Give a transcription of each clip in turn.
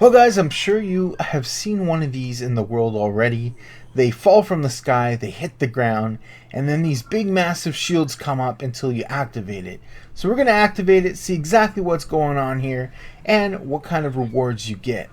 Well guys, I'm sure you have seen one of these in the world already. They fall from the sky, they hit the ground, and then these big massive shields come up until you activate it. So we're going to activate it, see exactly what's going on here, and what kind of rewards you get.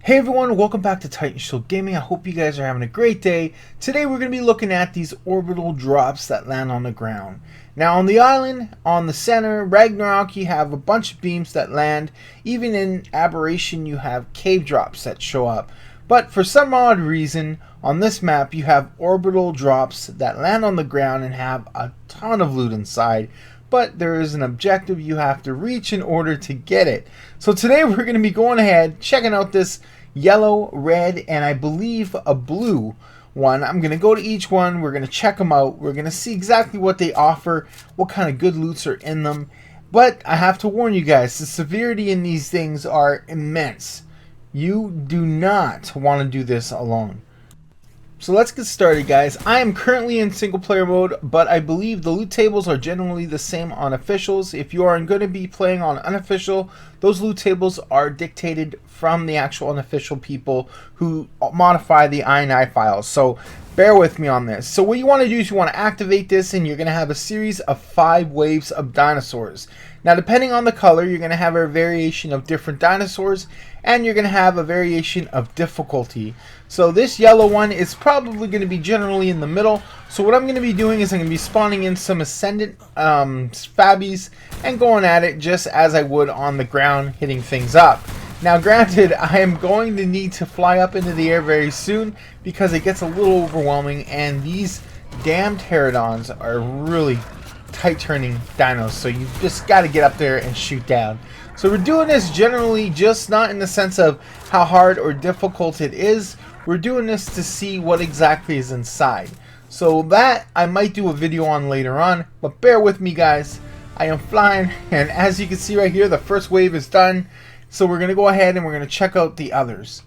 Hey everyone, welcome back to Titanshield Gaming. I hope you guys are having a great day. Today we're going to be looking at these orbital drops that land on the ground. Now on the island, on the center, Ragnarok, you have a bunch of beams that land. Even in Aberration you have cave drops that show up. But for some odd reason, on this map you have orbital drops that land on the ground and have a ton of loot inside. But there is an objective you have to reach in order to get it. So today we're going to be going ahead, checking out this yellow, red, and I believe a blue one. I'm going to go to each one, we're going to check them out, we're going to see exactly what they offer, what kind of good loots are in them. But I have to warn you guys, the severity in these things are immense. You do not want to do this alone. So let's get started, guys. I am currently in single player mode, but I believe the loot tables are generally the same on officials. If you are going to be playing on unofficial, those loot tables are dictated from the actual unofficial people who modify the INI files. So bear with me on this. So what you want to do is you want to activate this, and you're going to have a series of 5 waves of dinosaurs. Now depending on the color, you're going to have a variation of different dinosaurs, and you're going to have a variation of difficulty. So this yellow one is probably going to be generally in the middle. So what I'm going to be doing is I'm going to be spawning in some ascendant fabbies and going at it just as I would on the ground, hitting things up. Now granted, I am going to need to fly up into the air very soon because it gets a little overwhelming, and these damned pterodons are really tight turning dinos, so you just got to get up there and shoot down. So we're doing this generally just not in the sense of how hard or difficult it is. We're doing this to see what exactly is inside. So that I might do a video on later on, but bear with me guys. I am flying, and as you can see right here, the first wave is done. So we're going to go ahead and we're going to check out the others.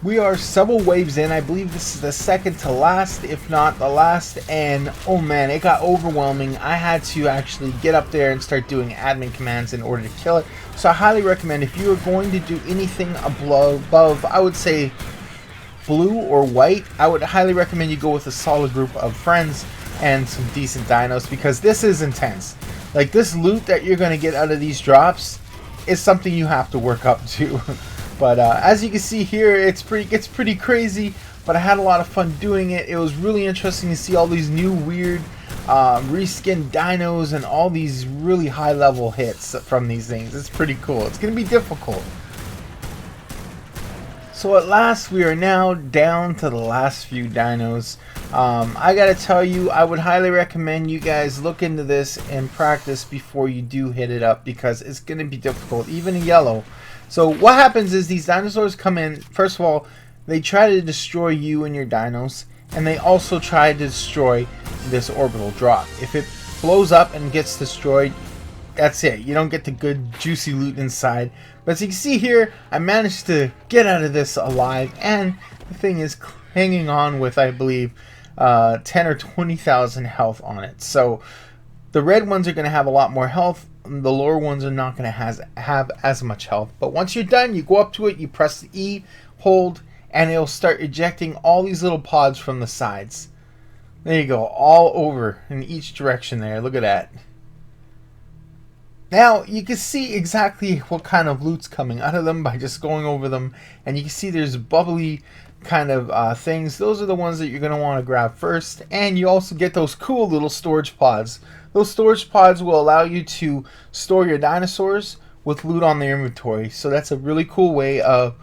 We are several waves in. I believe this is the second to last, if not the last, and oh man, it got overwhelming. I had to actually get up there and start doing admin commands in order to kill it. So I highly recommend, if you are going to do anything above, I would say blue or white, I would highly recommend you go with a solid group of friends and some decent dinos, because this is intense. Like, this loot that you're going to get out of these drops is something you have to work up to. But as you can see here, it gets pretty crazy, but I had a lot of fun doing it. It was really interesting to see all these new weird reskinned dinos and all these really high level hits from these things. It's pretty cool. It's going to be difficult. So at last, we are now down to the last few dinos. I gotta tell you, I would highly recommend you guys look into this and practice before you do hit it up, because it's going to be difficult, even in yellow. So what happens is these dinosaurs come in. First of all, they try to destroy you and your dinos, and they also try to destroy this orbital drop. If it blows up and gets destroyed, that's it. You don't get the good juicy loot inside. But as you can see here, I managed to get out of this alive, and the thing is hanging on with, I believe, 10 or 20,000 health on it. So the red ones are going to have a lot more health. The lower ones are not going to have as much health. But once you're done, you go up to it, you press the E, hold, and it'll start ejecting all these little pods from the sides. There you go, all over in each direction there. Look at that. Now you can see exactly what kind of loot's coming out of them by just going over them, and you can see there's bubbly kind of things. Those are the ones that you're going to want to grab first, and you also get those cool little storage pods. Those storage pods will allow you to store your dinosaurs with loot on their inventory, so that's a really cool way of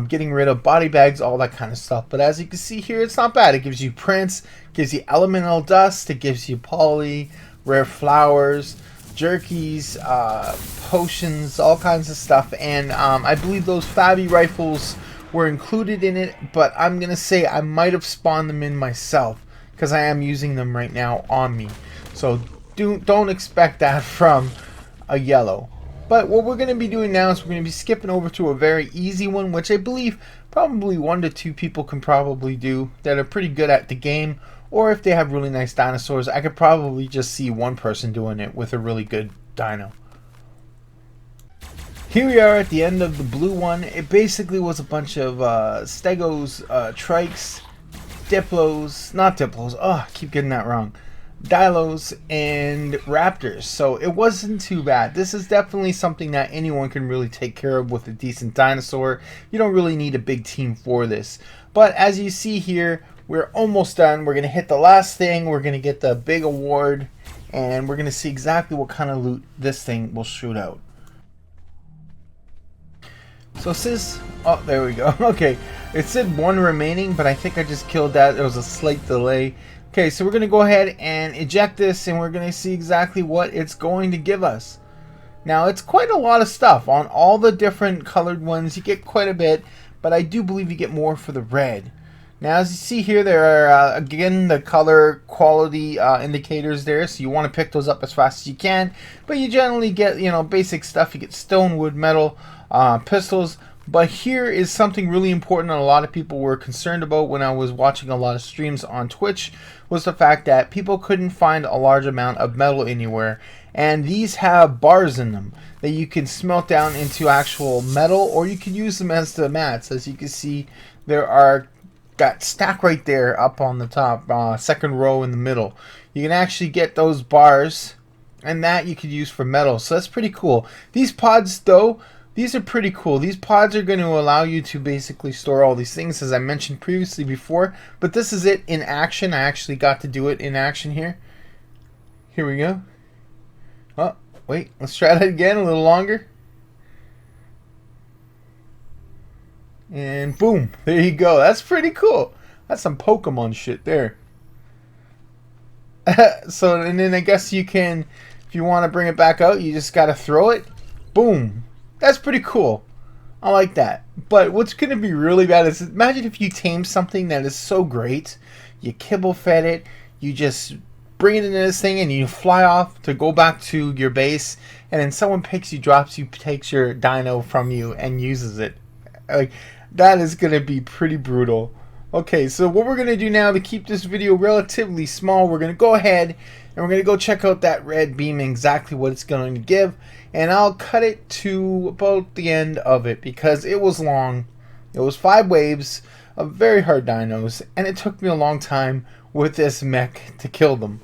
getting rid of body bags, all that kind of stuff. But as you can see here, it's not bad. It gives you prints, gives you elemental dust, it gives you poly, rare flowers, jerkies, potions, all kinds of stuff. And I believe those Fabby rifles were included in it, but I'm gonna say I might have spawned them in myself, because I am using them right now on me. So don't expect that from a yellow. But what we're going to be doing now is we're going to be skipping over to a very easy one, which I believe probably 1 to 2 people can probably do that are pretty good at the game, or if they have really nice dinosaurs, I could probably just see one person doing it with a really good dino. Here we are at the end of the blue one. It basically was a bunch of stegos, trikes, diplos, not diplos, oh, I keep getting that wrong, dilos, and raptors. So it wasn't too bad. This is definitely something that anyone can really take care of with a decent dinosaur. You don't really need a big team for this. But as you see here, we're almost done. We're going to hit the last thing. We're going to get the big award, and we're going to see exactly what kind of loot this thing will shoot out. So sis, oh, there we go. Okay, it said one remaining, but I think I just killed that. There was a slight delay. Okay, so we're going to go ahead and eject this, and we're going to see exactly what it's going to give us. Now, it's quite a lot of stuff. On all the different colored ones, you get quite a bit, but I do believe you get more for the red. Now, as you see here, there are, again, the color quality indicators there, so you want to pick those up as fast as you can. But you generally get, you know, basic stuff. You get stone, wood, metal, pistols. But here is something really important that a lot of people were concerned about when I was watching a lot of streams on Twitch, was the fact that people couldn't find a large amount of metal anywhere. And these have bars in them that you can smelt down into actual metal, or you can use them as the mats. As you can see, there are got stack right there up on the top, second row in the middle. You can actually get those bars, and that you could use for metal. So that's pretty cool. These pods, though, these are pretty cool. These pods are going to allow you to basically store all these things, as I mentioned previously before. But this is it in action. I actually got to do it in action here. Here we go. Oh, wait. Let's try that again a little longer. And boom. There you go. That's pretty cool. That's some Pokemon shit there. So, and then I guess you can, if you want to bring it back out, you just got to throw it. Boom. That's pretty cool. I like that. But what's going to be really bad is, imagine if you tame something that is so great, you kibble fed it, you just bring it into this thing and you fly off to go back to your base, and then someone picks you, drops you, takes your dino from you and uses it. Like, that is going to be pretty brutal. Okay, so what we're going to do now to keep this video relatively small, we're going to go ahead and we're going to go check out that red beam and exactly what it's going to give. And I'll cut it to about the end of it because it was long. It was 5 waves of very hard dinos, and it took me a long time with this mech to kill them.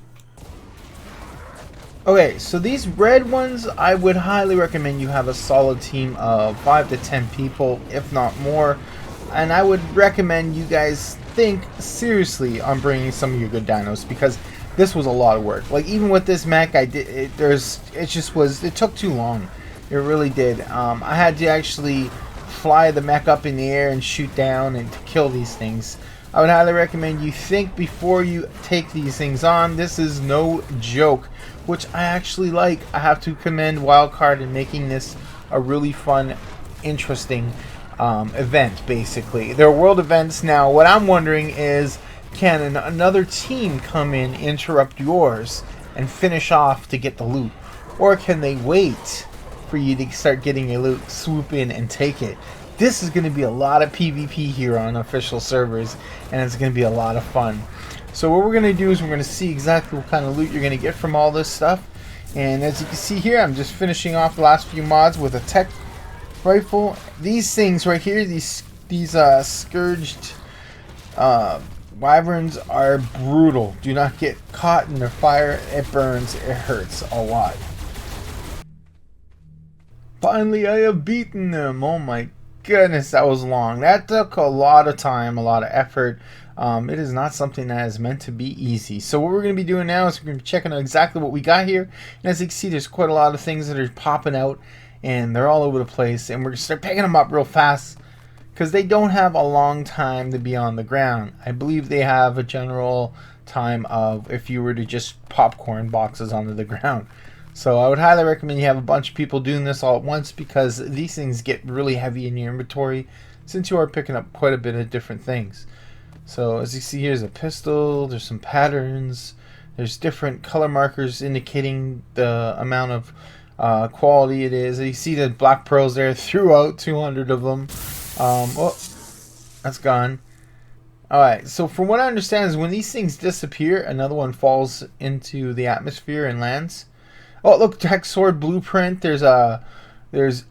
Okay, so these red ones, I would highly recommend you have a solid team of 5 to 10 people, if not more. And I would recommend you guys think seriously on bringing some of your good dinos, because this was a lot of work. Like, even with this mech, it took too long. It really did. I had to actually fly the mech up in the air and shoot down and to kill these things. I would highly recommend you think before you take these things on. This is no joke, which I actually like. I have to commend Wildcard in making this a really fun, interesting event, basically. They're world events now. What I'm wondering is, can another team come in, interrupt yours, and finish off to get the loot? Or can they wait for you to start getting your loot, swoop in, and take it? This is going to be a lot of PvP here on official servers, and it's going to be a lot of fun. So what we're going to do is we're going to see exactly what kind of loot you're going to get from all this stuff. And as you can see here, I'm just finishing off the last few mods with a tech rifle. These things right here, these scourged wyverns are brutal. Do not get caught in their fire. It burns. It hurts a lot. Finally, I have beaten them. Oh my goodness, that was long. That took a lot of time, a lot of effort. It is not something that is meant to be easy. So what we're going to be doing now is we're going to be checking out exactly what we got here. And as you can see, there's quite a lot of things that are popping out, and they're all over the place. And we're going to start picking them up real fast, because they don't have a long time to be on the ground. I believe they have a general time of if you were to just popcorn boxes onto the ground. So I would highly recommend you have a bunch of people doing this all at once, because these things get really heavy in your inventory since you are picking up quite a bit of different things. So as you see, here's a pistol, there's some patterns, there's different color markers indicating the amount of quality it is. You see the black pearls there, threw out 200 of them. Oh, that's gone. Alright, so from what I understand is when these things disappear, another one falls into the atmosphere and lands. Oh, look, Tech Sword blueprint. There's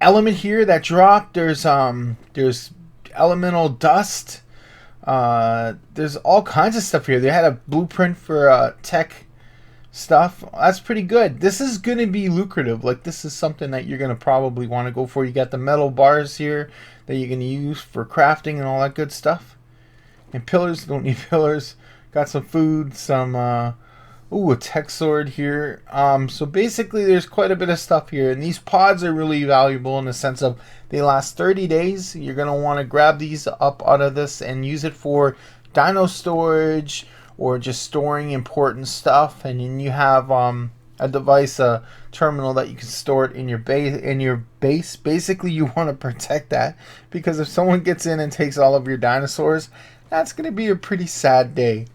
element here that dropped. There's elemental dust. There's all kinds of stuff here. They had a blueprint for tech stuff. That's pretty good. This is going to be lucrative. Like, this is something that you're going to probably want to go for. You got the metal bars here that you're going to use for crafting and all that good stuff. And pillars, don't need pillars. Got some food, some ooh, a tech sword here. So basically there's quite a bit of stuff here, and these pods are really valuable in the sense of they last 30 days. You're gonna want to grab these up out of this and use it for dino storage or just storing important stuff. And then you have a device, a terminal that you can store it in your base. Basically you want to protect that, because if someone gets in and takes all of your dinosaurs, that's going to be a pretty sad day.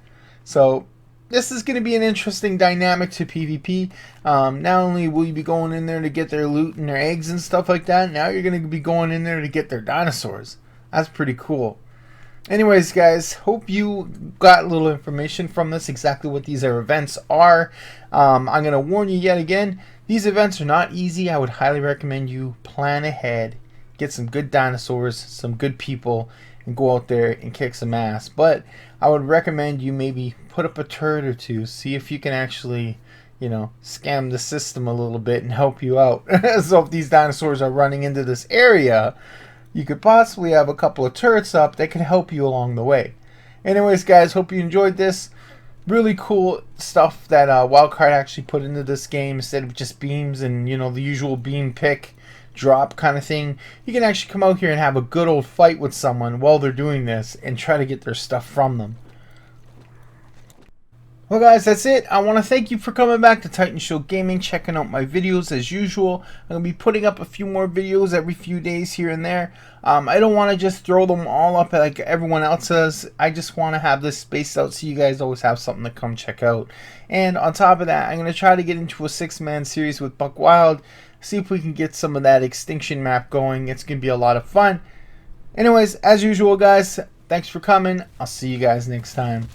So this is going to be an interesting dynamic to PvP. Not only will you be going in there to get their loot and their eggs and stuff like that, now you're going to be going in there to get their dinosaurs. That's pretty cool. Anyways, guys, hope you got a little information from this, exactly what these events are. I'm going to warn you yet again, these events are not easy. I would highly recommend you plan ahead, get some good dinosaurs, some good people, and go out there and kick some ass. But I would recommend you maybe put up a turret or two, see if you can actually, you know, scam the system a little bit and help you out. So if these dinosaurs are running into this area, you could possibly have a couple of turrets up that can help you along the way. Anyways, guys, hope you enjoyed this. Really cool stuff that Wildcard actually put into this game. Instead of just beams and, you know, the usual beam pick drop kind of thing, you can actually come out here and have a good old fight with someone while they're doing this and try to get their stuff from them. Well, guys, that's it. I want to thank you for coming back to Titanshield Gaming, checking out my videos as usual. I'm going to be putting up a few more videos every few days here and there. I don't want to just throw them all up like everyone else does. I just want to have this spaced out so you guys always have something to come check out. And on top of that, I'm going to try to get into a 6-man series with Buck Wild, see if we can get some of that extinction map going. It's going to be a lot of fun. Anyways, as usual, guys, thanks for coming. I'll see you guys next time.